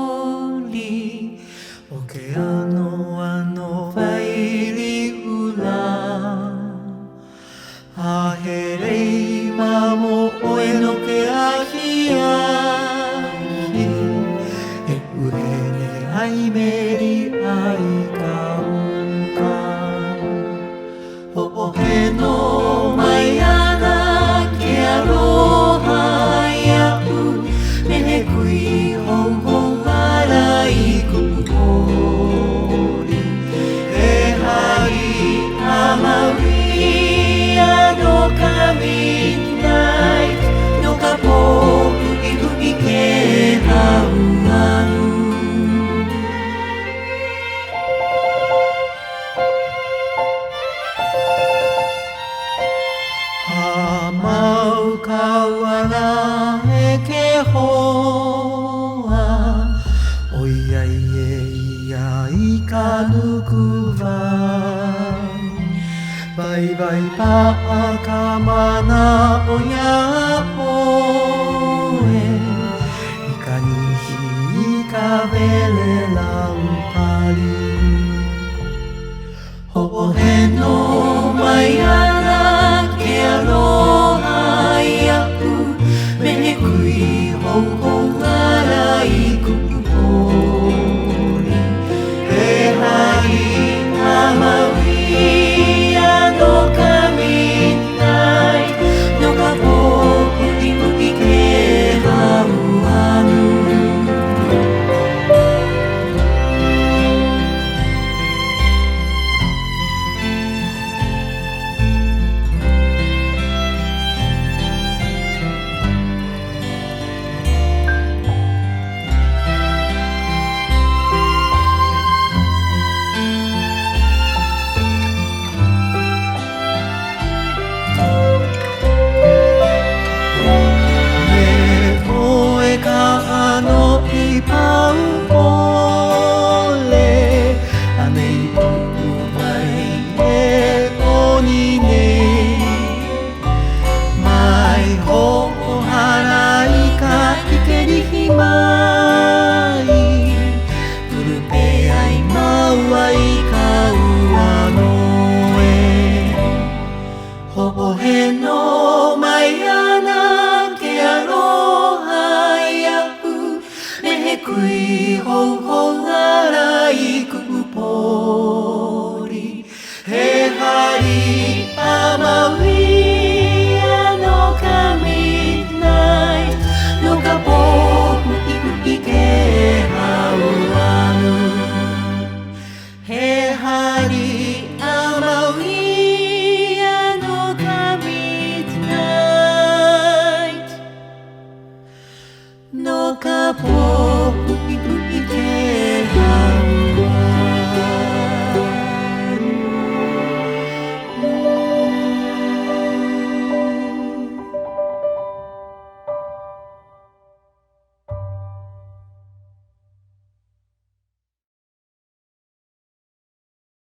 Poli Okeano ano vaili ula Aherei mamo oe no ke ahi ahi E urene ai meri ai ka uka Ho'ohe no mai ana ke aloha ia'u Mene kui hou hou ara I kupori E hai a maui no ka midnight No ka poku I hui ke hauanu Mau kauala e ke hoa Oi ai e ia I ka nuku vai Vai vai pa a ka mana o ia poe I ka nihi I ka wele laupali Ho'ohe no mai ana ke aloha ia'u Mene kui hou hou ara I kupori E hai a maui no ka midnight No ka poku I hui ke hauanu I pau ole Anei